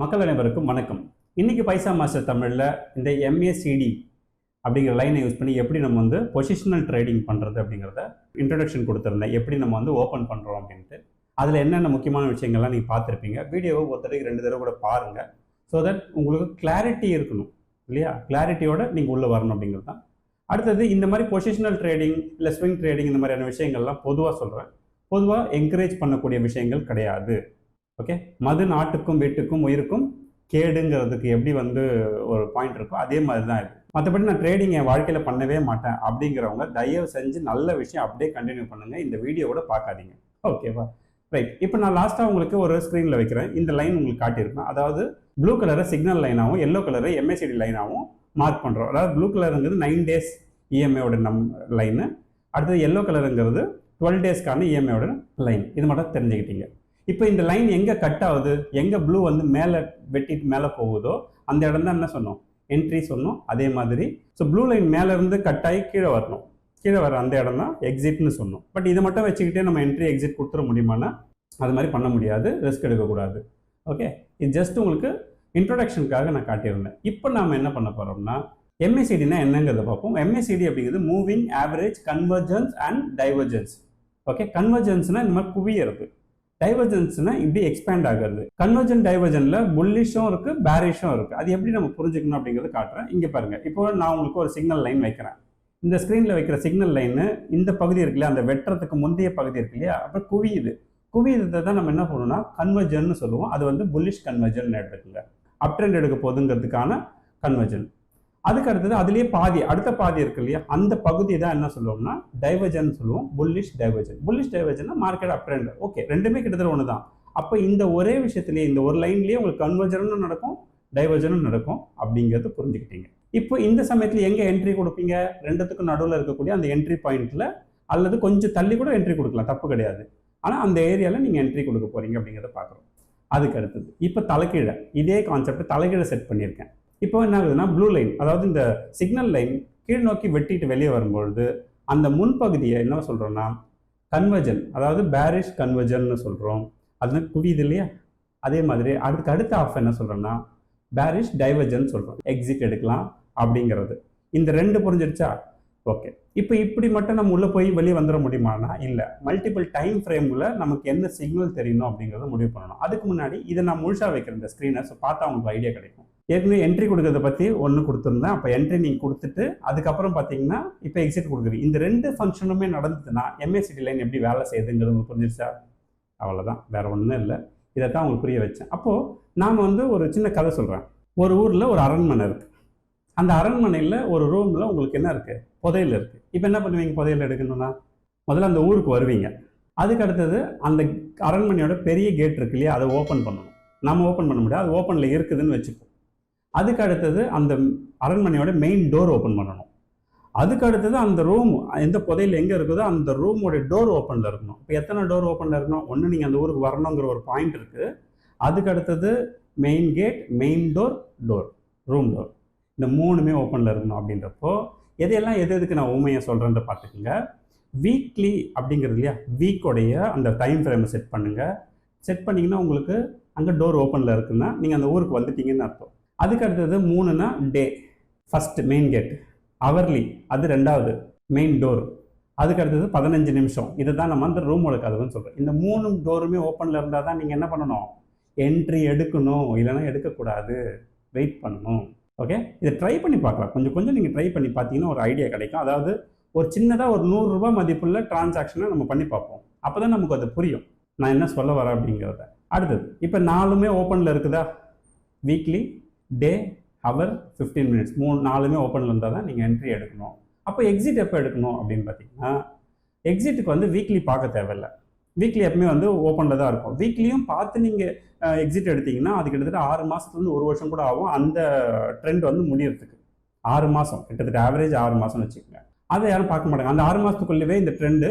மக்கள் அனைவருக்கும் வணக்கம். இன்னைக்கு பைசா மாஸ்டர் தமிழில் இந்த எம்ஏசிடி அப்படிங்கிற லைனை யூஸ் பண்ணி எப்படி நம்ம வந்து பொசிஷனல் ட்ரேடிங் பண்ணுறது அப்படிங்கிறத இன்ட்ரடக்ஷன் கொடுத்துருந்தேன். எப்படி நம்ம வந்து ஓப்பன் பண்ணுறோம் அப்படின்ட்டு. அதில் என்னென்ன முக்கியமான விஷயங்கள்லாம் நீங்கள் பார்த்துருப்பீங்க. வீடியோவை ஒரு தடவைக்கு 2 தடவை கூட பாருங்கள். ஸோ தட் உங்களுக்கு கிளாரிட்டி இருக்கணும் இல்லையா? கிளாரிட்டியோட நீங்கள் உள்ளே வரணும் அப்படிங்கிறது தான். அடுத்தது இந்த மாதிரி பொசிஷனல் ட்ரேடிங் இல்லை ஸ்விங் ட்ரேடிங் இந்த மாதிரியான விஷயங்கள்லாம் பொதுவாக சொல்கிறேன். பொதுவாக என்கரேஜ் பண்ணக்கூடிய விஷயங்கள் கிடையாது. ஓகே, மது நாட்டுக்கும் வீட்டுக்கும் உயிருக்கும் கேடுங்கிறதுக்கு எப்படி வந்து ஒரு பாயிண்ட் இருக்கோ அதே மாதிரி தான் இது. மற்றபடி நான் ட்ரேடிங் என் வாழ்க்கையில் பண்ணவே மாட்டேன் அப்படிங்கிறவங்க தயவு செஞ்சு நல்ல விஷயம் அப்படியே கண்டினியூ பண்ணுங்கள். இந்த வீடியோவோட பார்க்காதீங்க. ஓகேவா? ரைட். இப்போ நான் லாஸ்ட்டாக உங்களுக்கு ஒரு ஸ்க்ரீனில் வைக்கிறேன். இந்த லைன் உங்களுக்கு காட்டியிருப்பேன். அதாவது ப்ளூ கலரை சிக்னல் லைனாகவும் எல்லோ கலரை எம்ஏசிடி லைனாகவும் மார்க் பண்ணுறோம். அதாவது ப்ளூ கலருங்கிறது 9 days இஎம்ஐயோட லைனு. அடுத்தது எல்லோ கலருங்கிறது 12 daysக்கான இஎம்ஐயோட லைன். இது மட்டும் தெரிஞ்சுக்கிட்டீங்க. இப்போ இந்த லைன் எங்கே கட் ஆகுது, எங்கே ப்ளூ வந்து மேலே வெட்டிட்டு மேலே போகுதோ அந்த இடம் தான் என்ன சொன்னோம், என்ட்ரி சொன்னோம். அதே மாதிரி ஸோ ப்ளூ லைன் மேலேருந்து கட் ஆகி கீழே வரணும். கீழே வர அந்த இடம் தான் எக்ஸிட்னு சொன்னோம். பட் இதை மட்டும் வச்சுக்கிட்டே நம்ம என்ட்ரி எக்ஸிட் கொடுத்துட முடியுமானா அது மாதிரி பண்ண முடியாது. ரிஸ்க் எடுக்கக்கூடாது. ஓகே, இது ஜஸ்ட் உங்களுக்கு இன்ட்ரொடக்ஷனுக்காக நான் காட்டியிருந்தேன். இப்போ நாம் என்ன பண்ண போகிறோம்னா எம்ஏசிடினா என்னங்கிறத பார்ப்போம். எம்ஏசிடி அப்படிங்கிறது moving average convergence and divergence. Okay, கன்வர்ஜன்ஸ்னா இந்த மாதிரி குவியறது, டைவர்ஜன்ஸ்னா இப்படி எக்ஸ்பேண்ட் ஆகிறது. கன்வர்ஜன் டைவர்ஜன்ல புல்லிஷும் இருக்கு, பேரிஷும் இருக்கு. அது எப்படி நம்ம புரிஞ்சுக்கணும் அப்படிங்கிறது காட்டுறேன். இங்க பாருங்க. இப்போ நான் உங்களுக்கு ஒரு சிக்னல் லைன் வைக்கிறேன். இந்த ஸ்கிரீன்ல வைக்கிற சிக்னல் லைனு இந்த பகுதி இருக்கு இல்லையா, அந்த வெட்டுறதுக்கு முந்தைய பகுதி இருக்கு இல்லையா, அப்புறம் குவியுது. குவியதை தான் நம்ம என்ன பண்ணணும்னா கன்வர்ஜன் சொல்லுவோம். அது வந்து புல்லிஷ் கன்வர்ஜன் எடுத்துக்கோங்க. அப் ட்ரெண்ட் எடுக்க போதுங்கிறதுக்கான கன்வர்ஜன். அதுக்கு அடுத்தது அதுலேயே பாதி, அடுத்த பாதி இருக்கு இல்லையா, அந்த பகுதி தான் என்ன சொல்லுவோம்னா டைவர்ஜன் சொல்லுவோம். Bullish divergence. புல்லிஷ் டைவர்ஜன்னா மார்க்கெட் அப் ட்ரெண்ட். ஓகே, ரெண்டுமே கிட்டத்தட்ட ஒன்று தான். அப்போ இந்த ஒரே விஷயத்துலேயே இந்த ஒரு லைன்லேயே உங்களுக்கு கன்வர்ஜனும் நடக்கும், டைவர்ஜனும் நடக்கும் அப்படிங்கிறது புரிஞ்சுக்கிட்டீங்க. இப்போ இந்த சமயத்தில் எங்கே என்ட்ரி கொடுப்பீங்க? ரெண்டுத்துக்கும் நடுவில் இருக்கக்கூடிய அந்த என்ட்ரி பாயிண்ட்டில் அல்லது கொஞ்சம் தள்ளி கூட என்ட்ரி கொடுக்கலாம், தப்பு கிடையாது. ஆனால் அந்த ஏரியாவில் நீங்கள் என்ட்ரி கொடுக்க போகிறீங்க அப்படிங்கிறத பார்க்குறோம். அதுக்கு அடுத்தது இப்போ தலைக்கீழே இதே கான்செப்ட் தலைக்கீழே செட் பண்ணியிருக்கேன். இப்போ என்ன ஆகுதுன்னா ப்ளூ லைன், அதாவது இந்த சிக்னல் லைன் கீழ் நோக்கி வெட்டிட்டு வெளியே வரும்பொழுது அந்த முன்பகுதியை என்ன சொல்கிறோம்னா கன்வர்ஜன், அதாவது பேரிஷ் கன்வர்ஜன்னு சொல்கிறோம். அது குவியுது இல்லையா? அதே மாதிரி அடுத்த ஆஃப் என்ன சொல்கிறோம்னா பேரிஷ் டைவர்ஜன் சொல்கிறோம். எக்ஸிட் எடுக்கலாம் அப்படிங்கிறது. இந்த ரெண்டு புரிஞ்சிருச்சா? ஓகே. இப்போ இப்படி மட்டும் நம்ம உள்ளே போய் வெளியே வந்துட முடியுமானா இல்லை. மல்டிபிள் டைம் ஃப்ரேமில் நமக்கு என்ன சிக்னல் தெரியணும் அப்படிங்கிறத முடிவு பண்ணணும். அதுக்கு முன்னாடி இதை நான் முழுசாக வைக்கிறேன் இந்த ஸ்க்ரீனை. ஸோ பார்த்தா உங்களுக்கு ஐடியா கிடைக்கும். ஏற்கனவே என்ட்ரி கொடுக்கறத பற்றி ஒன்று கொடுத்துருந்தேன். அப்போ என்ட்ரி நீங்கள் கொடுத்துட்டு அதுக்கப்புறம் பார்த்தீங்கன்னா இப்போ எக்ஸிட் கொடுக்குறீங்க. இந்த ரெண்டு ஃபங்க்ஷனுமே நடந்ததுன்னா எம்ஏசிடி லைன் எப்படி வேலை செய்யுதுங்கிறது உங்களுக்கு புரிஞ்சிருச்சா? அவ்வளோதான், வேறு ஒன்றும் இல்லை. இதைத்தான் உங்களுக்கு புரிய வச்சேன். அப்போது நாம் வந்து ஒரு சின்ன கதை சொல்கிறேன். ஒரு ஊரில் ஒரு அரண்மனை இருக்குது. அந்த அரண்மனையில் ஒரு ரூமில் உங்களுக்கு என்ன இருக்குது, புதையல் இருக்குது. இப்போ என்ன பண்ணுவீங்க? புதையல் எடுக்கணும்னா முதல்ல அந்த ஊருக்கு வருவீங்க. அதுக்கு அடுத்தது அந்த அரண்மனையோட பெரிய கேட் இருக்கு இல்லையா, அதை ஓப்பன் பண்ணணும். நம்ம ஓப்பன் பண்ண முடியாது, அது ஓப்பனில் இருக்குதுன்னு வச்சுப்போம். அதுக்கு அடுத்தது அந்த அரண்மனையோட மெயின் டோர் ஓப்பன் பண்ணணும். அதுக்கு அடுத்தது அந்த ரூம் எந்த புதையல் எங்கே இருக்குதோ அந்த ரூமோட டோர் ஓப்பனில் இருக்கணும். இப்போ எத்தனை டோர் ஓப்பனில் இருக்கணும்? ஒன்று நீங்கள் அந்த ஊருக்கு வரணுங்கிற ஒரு பாயிண்ட் இருக்குது. அதுக்கு அடுத்தது main gate, main door, room door, இந்த மூணுமே ஓப்பனில் இருக்கணும். அப்படின்றப்போ எதையெல்லாம் எதுக்கு நான் உண்மையை சொல்கிறேன்ற பார்த்துக்குங்க. வீக்லி அப்படிங்கிறது இல்லையா, வீக்கோடைய அந்த டைம் ஃப்ரேமை செட் பண்ணுங்கள். செட் பண்ணிங்கன்னா உங்களுக்கு அங்கே டோர் ஓப்பனில் இருக்குன்னா நீங்கள் அந்த ஊருக்கு வந்துட்டீங்கன்னு அர்த்தம். அதுக்கு அடுத்தது 3னா டே, ஃபஸ்ட்டு மெயின் கேட். அவர்லி அது 2வது மெயின் டோர். அதுக்கு அடுத்தது 15 நிமிஷம். இதை தான் நம்ம அந்த ரூமோட கதவுன்னு சொல்கிறோம். இந்த 3 டோருமே ஓப்பனில் இருந்தால் தான் நீங்கள் என்ன பண்ணணும், என்ட்ரி எடுக்கணும். இல்லைன்னா எடுக்கக்கூடாது, வெயிட் பண்ணணும். ஓகே, இதை ட்ரை பண்ணி பார்க்கலாம். கொஞ்சம் நீங்கள் ட்ரை பண்ணி பார்த்தீங்கன்னா ஒரு ஐடியா கிடைக்கும். அதாவது ஒரு சின்னதாக ஒரு 100 ரூபா மதிப்புள்ள டிரான்சாக்ஷனை நம்ம பண்ணி பார்ப்போம். அப்போ தான் நமக்கு அது புரியும் நான் என்ன சொல்ல வரேன் அப்படிங்கிறத. அடுத்தது இப்போ 4மே ஓப்பனில் இருக்குதா? வீக்லி, டே, ஹவர், 15 minutes 4மே ஓப்பனில் இருந்தால் தான் நீங்கள் என்ட்ரி எடுக்கணும். அப்போ எக்ஸிட் எப்போ எடுக்கணும் அப்படின்னு பார்த்தீங்கன்னா எக்ஸிட்டுக்கு வந்து வீக்லி பார்க்க தேவையில்லை. வீக்லி எப்பவுமே வந்து ஓப்பனில் தான் இருக்கும். வீக்லியும் பார்த்து நீங்கள் எக்ஸிட் எடுத்தீங்கன்னா அது கிட்டத்தட்ட 6 மாதத்துலேருந்து 1 வருஷம் கூட ஆகும் அந்த ட்ரெண்ட் வந்து முடியறதுக்கு. 6 மாதம் கிட்டத்தட்ட ஆவரேஜ் 6 மாதம்னு வச்சுக்கோங்க. அதை யாரும் பார்க்க மாட்டாங்க. அந்த 6 மாதத்துக்குள்ளவே இந்த ட்ரெண்டு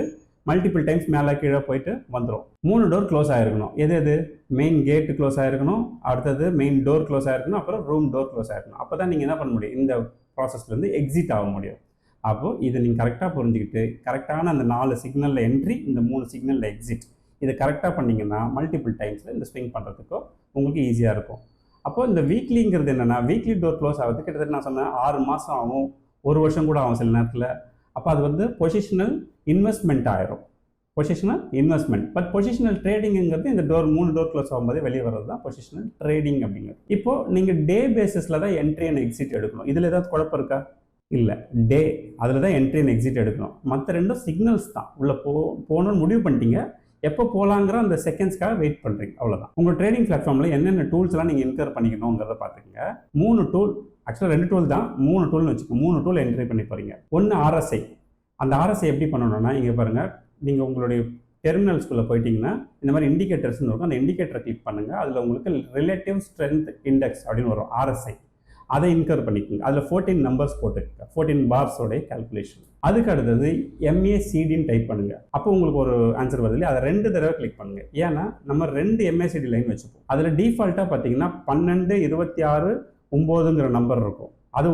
மல்டிபிள் டைம்ஸ் மேலே கீழே போயிட்டு வந்துடும். 3 டோர் க்ளோஸ் ஆகிருக்கணும். எது மெயின் கேட்டு க்ளோஸ் ஆகிருக்கணும், அடுத்தது மெயின் டோர் க்ளோஸ் ஆகிருக்கணும், அப்புறம் ரூம் டோர் க்ளோஸ் ஆகிருக்கணும். அப்போ தான் நீங்கள் என்ன பண்ண முடியும், இந்த ப்ராசஸ்லேருந்து எக்ஸிட் ஆக முடியும். அப்போது இதை நீங்கள் கரெக்டாக புரிஞ்சுக்கிட்டு கரெக்டான அந்த 4 சிக்னலில் என்ட்ரி, இந்த 3 சிக்னலில் எக்ஸிட், இதை கரெக்டாக பண்ணிங்கன்னா மல்டிபிள் டைம்ஸில் இந்த ஸ்விங் பண்ணுறதுக்கோ உங்களுக்கு ஈஸியாக இருக்கும். அப்போ இந்த வீக்லிங்கிறது என்னென்னா, வீக்லி டோர் க்ளோஸ் ஆகுது கிட்டத்தட்ட நான் சொன்னேன் 6 மாதம் ஆகும், 1 வருஷம் கூட ஆகும் சில நேரத்தில். அப்போ அது வந்து பொசிஷனல் இன்வெஸ்ட்மெண்ட் ஆயிரும். Positional investment. பட் பொசிஷனல் ட்ரேடிங்கிறது இந்த 3 டோர் க்ளோஸ் ஆகும்போது வெளியே வர்றது தான் பொசிஷனல் ட்ரேடிங் அப்படிங்கிறது. இப்போது நீங்கள் டே பேசிஸில் தான் என்ட்ரி அண்ட் எக்ஸிட் எடுக்கணும். இதில் ஏதாவது குழப்பம் இருக்கா? இல்லை, டே அதில் தான் என்ட்ரி அண்ட் எக்ஸிட் எடுக்கணும். மற்ற ரெண்டும் சிக்னல்ஸ் தான். உள்ளே போகணும்னு முடிவு பண்ணிட்டீங்க, எப்போ போகலாங்கிற அந்த செகண்ட்ஸ்க்காக வெயிட் பண்ணுறீங்க, அவ்வளோதான். உங்கள் ட்ரேடிங் பிளாட்ஃபார்மில் என்னென்ன டூல்ஸ்லாம் நீங்கள் இன்கர் பண்ணிக்கணுங்கிறத பார்த்துக்கங்க. 3 டூல், ஆக்சுவலாக 2 டூல் தான், 3 டூல்னு வச்சுக்கோங்க. 3 டூல் என்ட்ரி பண்ணி போகிறீங்க. ஒன்று RSI. அந்த RSI எப்படி பண்ணணும்னா, இங்கே பாருங்கள், நீங்கள் உங்களுடைய டெர்மினல்ஸ்குள்ளே போயிட்டீங்கன்னா இந்த மாதிரி இண்டிகேட்டர்ஸ்னு இருக்கும். அந்த இண்டிகேட்டரை கிளிக் பண்ணுங்கள். அதில் உங்களுக்கு ரிலேட்டிவ் ஸ்ட்ரென்த் இண்டெக்ஸ் அப்படின்னு வரும், RSI. அதை இன்கர் பண்ணிக்கோங்க. அதில் 14 நம்பர்ஸ் போட்டுக்கோங்க, 14 பார்ஸோடைய கால்குலேஷன். அதுக்கு அடுத்தது MACDன்னு டைப் பண்ணுங்கள். அப்போ உங்களுக்கு ஒரு ஆன்சர் வருது இல்லையா, அதை 2 தடவை கிளிக் பண்ணுங்கள். ஏன்னா நம்ம 2 MACD லைன் வச்சுப்போம். அதில் டிஃபால்ட்டாக பார்த்தீங்கன்னா 12, 26, 9ங்கிற நம்பர் இருக்கும். அது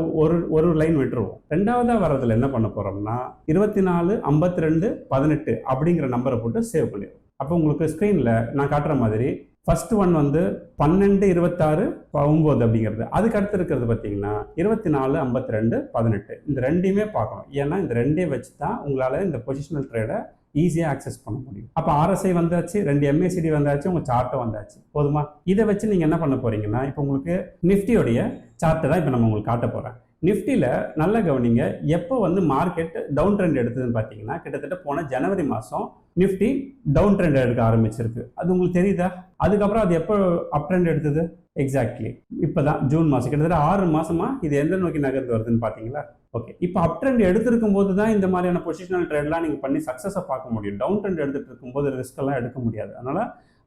ஒரு லைன் விட்டுருவோம். ரெண்டாவதாக வரதுல என்ன பண்ண போகிறோம்னா 24, 52, 18 அப்படிங்கிற நம்பரை போட்டு சேவ் பண்ணிடுவோம். அப்போ உங்களுக்கு ஸ்க்ரீனில் நான் காட்டுற மாதிரி ஃபர்ஸ்ட் ஒன் வந்து 12, 26, 9 அப்படிங்கிறது. அதுக்கு அடுத்து இருக்கிறது பார்த்தீங்கன்னா 24, 52, 18. இந்த ரெண்டையுமே பார்க்கணும். ஏன்னா இந்த ரெண்டே வச்சு தான் உங்களால் இந்த பொசிஷனல் ட்ரேடை ஈஸியாக ஆக்சஸ் பண்ண முடியும். அப்போ RSI வந்தாச்சு, 2 MACD வந்தாச்சு, உங்கள் சார்ட்டை வந்தாச்சு, போதுமா? இதை வச்சு நீங்கள் என்ன பண்ண போகிறீங்கன்னா, இப்போ உங்களுக்கு நிஃப்டியோடைய சார்ட்டை தான் இப்போ நம்ம உங்களுக்கு காட்ட போகிறேன். நிஃப்டியில் நல்ல கவனிங்க, எப்போ வந்து மார்க்கெட் டவுன் ட்ரெண்ட் எடுத்ததுன்னு பார்த்தீங்கன்னா கிட்டத்தட்ட போன ஜனவரி மாதம் நிஃப்டி டவுன் ட்ரெண்ட் எடுக்க ஆரம்பிச்சிருக்கு. அது உங்களுக்கு தெரியுதா? அதுக்கப்புறம் அது எப்போ அப் ட்ரெண்ட் எடுத்தது? எக்ஸாக்ட்லி இப்போ தான் ஜூன் மாதம். கிட்டத்தட்ட 6 மாதமாக இது எந்த நோக்கி நகர்ந்து வருதுன்னு பார்த்தீங்களா? ஓகே, இப்போ அப் ட்ரெண்ட் எடுத்திருக்கும் போது தான் இந்த மாதிரியான பொசிஷனல் ட்ரேட்லாம் நீங்கள் பண்ணி சக்ஸஸை பார்க்க முடியும். டவுன் ட்ரெண்ட் எடுத்துகிட்டு இருக்கும்போது ரிஸ்க்கெல்லாம் எடுக்க முடியாது.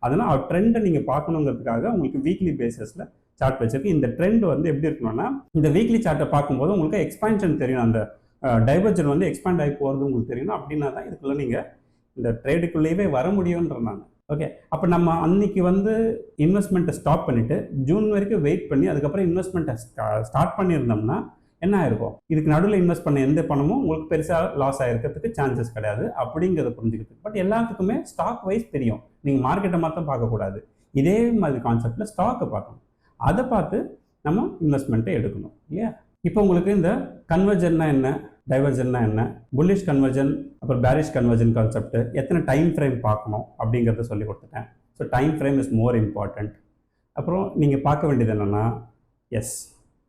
அதனால் ட்ரெண்டை நீங்கள் பார்க்கணுங்கிறதுக்காக உங்களுக்கு வீக்லி பேசிஸில் சார்ட் வச்சிருக்கு. இந்த ட்ரெண்ட் வந்து எப்படி இருக்கணும்னா, இந்த வீக்லி சார்ட்டை பார்க்கும்போது உங்களுக்கு எக்ஸ்பான்ஷன் தெரியும், அந்த டைவர்ஜன் வந்து எக்ஸ்பாண்ட் ஆகி போகிறது உங்களுக்கு தெரியணும். அப்படின்னா தான் இதுக்குள்ளே நீங்கள் இந்த ட்ரேடுக்குள்ளேயே வர முடியும்ன்றாங்க. ஓகே, அப்போ நம்ம அன்னைக்கு வந்து இன்வெஸ்ட்மெண்ட்டை ஸ்டாப் பண்ணிவிட்டு ஜூன் வரைக்கும் வெயிட் பண்ணி அதுக்கப்புறம் இன்வெஸ்ட்மெண்ட்டை ஸ்டார்ட் பண்ணியிருந்தோம்னா என்ன ஆயிருக்கும்? இதுக்கு நடுவில் இன்வெஸ்ட் பண்ண எந்த பணமும் உங்களுக்கு பெருசாக லாஸ் ஆகிருக்கிறதுக்கு சான்சஸ் கிடையாது அப்படிங்கிறத புரிஞ்சுக்கிட்டு. பட் எல்லாத்துக்குமே ஸ்டாக் வைஸ் தெரியும். நீங்கள் மார்க்கெட்டை மட்டும் பார்க்கக்கூடாது, இதே மாதிரி கான்செப்டில் ஸ்டாக்கை பார்க்கணும். அதை பார்த்து நம்ம இன்வெஸ்ட்மெண்ட்டை எடுக்கணும் இல்லையா? இப்போ உங்களுக்கு இந்த கன்வர்ஜன்னா என்ன, டைவர்ஜன்னா என்ன, புல்லிஷ் கன்வர்ஜன் அப்புறம் பேரிஷ் கன்வர்ஜன் கான்செப்ட், எத்தனை டைம் ஃப்ரேம் பார்க்கணும் அப்படிங்கிறத சொல்லி கொடுத்துட்டேன். So time frame is more important. அப்புறம் நீங்கள் பார்க்க வேண்டியது என்னென்னா,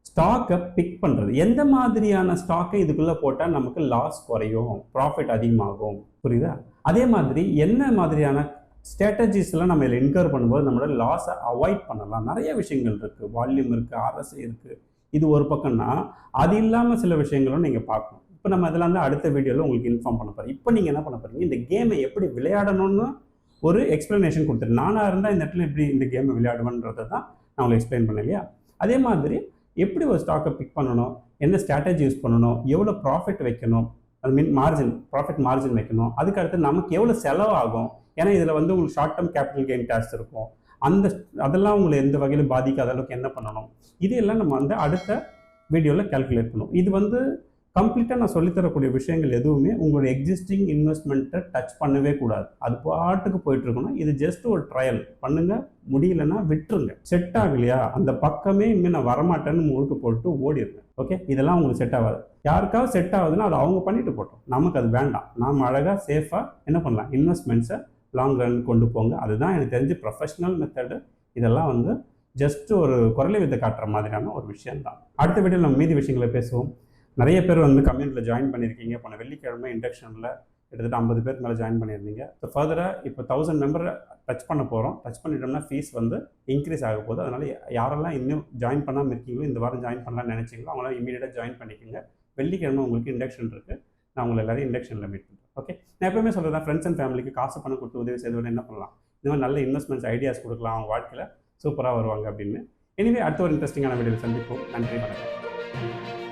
ஸ்டாக்கை பிக் பண்ணுறது, எந்த மாதிரியான ஸ்டாக்கை இதுக்குள்ளே போட்டால் நமக்கு லாஸ் குறையும், ப்ராஃபிட் அதிகமாகும், புரியுதா? அதே மாதிரி என்ன மாதிரியான ஸ்ட்ராட்டஜிஸ்லாம் நம்ம இதில் இன்கர் பண்ணும்போது நம்மளோட லாஸை அவாய்ட் பண்ணலாம். நிறைய விஷயங்கள் இருக்குது, வால்யூம் இருக்குது, RSI இருக்குது. இது ஒரு பக்கம்னா, அது இல்லாமல் சில விஷயங்களும் நீங்கள் பார்க்கணும். இப்போ நம்ம இதெல்லாம் தான் அடுத்த வீடியோவில் உங்களுக்கு இன்ஃபார்ம் பண்ண போகிறேன். இப்போ நீங்கள் என்ன பண்ண போகிறீங்க, இந்த கேமை எப்படி விளையாடணும்னு ஒரு எக்ஸ்ப்ளனேஷன் கொடுத்துரு. நானாக இருந்தால் இந்த இடத்துல எப்படி இந்த கேமை விளையாடுவேன்றதை தான் நான் உங்களுக்கு எக்ஸ்பிளைன் பண்ணேன் இல்லையா? அதே மாதிரி எப்படி ஒரு ஸ்டாக்கை பிக் பண்ணணும், என்ன ஸ்ட்ராட்டஜி யூஸ் பண்ணணும், எவ்வளோ ப்ராஃபிட் வைக்கணும், அது ப்ராஃபிட் மார்ஜின் வைக்கணும், அதுக்கு அடுத்து நமக்கு எவ்வளோ செலவாகும். ஏன்னா இதில் வந்து உங்களுக்கு short term capital gain tax இருக்கும். அதெல்லாம் உங்களை எந்த வகையில் பாதிக்காத அளவுக்கு என்ன பண்ணணும், இதையெல்லாம் நம்ம வந்து அடுத்த வீடியோவில் கால்குலேட் பண்ணுவோம். இது வந்து கம்ப்ளீட்டாக நான் சொல்லித்தரக்கூடிய விஷயங்கள் எதுவுமே உங்களுடைய எக்ஸிஸ்டிங் இன்வெஸ்ட்மெண்ட்டை டச் பண்ணவே கூடாது. அது பாட்டுக்கு போயிட்டு இருக்கணும். இது ஜஸ்ட் ஒரு ட்ரையல் பண்ணுங்கள், முடியலன்னா விட்டுருங்க. செட் ஆகலையா அந்த பக்கமே இனிமேல் நான் வரமாட்டேன்னு முழுக்க போட்டு ஓடிடுங்க. ஓகே, இதெல்லாம் உங்களுக்கு செட் ஆகாது. யாருக்காவது செட் ஆகுதுன்னா அது அவங்க பண்ணிட்டு போட்டோம், நமக்கு அது வேண்டாம். நாம் அழகாக சேஃபாக என்ன பண்ணலாம், இன்வெஸ்ட்மெண்ட்ஸை லாங் ரன் கொண்டு போங்க. அதுதான் எனக்கு தெரிஞ்சு ப்ரொஃபஷனல் மெத்தடு. இதெல்லாம் வந்து ஜஸ்ட் ஒரு குரலை வித்தை காட்டுற மாதிரியான ஒரு விஷயம்தான். அடுத்த வீடியோவில் நம்ம மீதி விஷயங்களை பேசுவோம். நிறைய பேர் வந்து கம்யூனிட்டியில் ஜாயின் பண்ணியிருக்கீங்க. போன வெள்ளிக்கிழமை இண்டக்ஷனில் கிட்டத்தட்ட 50 பேருக்கு மேலே ஜாயின் பண்ணியிருந்தீங்க. ஸோ ஃபர்தராக இப்போ 1000 மெம்பரை டச் பண்ண போகிறோம். டச் பண்ணிட்டோம்னா ஃபீஸ் வந்து இன்க்ரீஸ் ஆக போகுது. அதனால் யாரெல்லாம் இன்னும் ஜாயின் பண்ணாமல் இருக்கீங்களோ, இந்த வாரம் ஜாயின் பண்ணலாம்னு நினச்சிங்களோ அவங்களாம் இமீடியட்டாக ஜாயின் பண்ணிக்கோங்க. வெள்ளிக்கிழமை உங்களுக்கு இண்டக்ஷன் இருக்குது. நான் உங்களை எல்லாரையும் இண்டக்ஷனில் மீட் பண்ணுறேன். ஓகே, நான் எப்பவுமே சொல்கிறேன், ஃப்ரெண்ட்ஸ் அண்ட் ஃபேமிலிக்கு காசு பணம் கொடுத்து உதவி செய்தவரை என்ன பண்ணலாம், இந்த மாதிரி நல்ல இன்வெஸ்ட்மெண்ட்ஸ் ஐடியாஸ் கொடுக்கலாம், அவங்க வாழ்க்கையில் சூப்பராக வருவாங்க அப்படின்னு. எனிவே அடுத்த ஒரு இன்ட்ரெஸ்டிங்கான வீடியோவில் சந்திப்போம். நன்றி, வணக்கம்.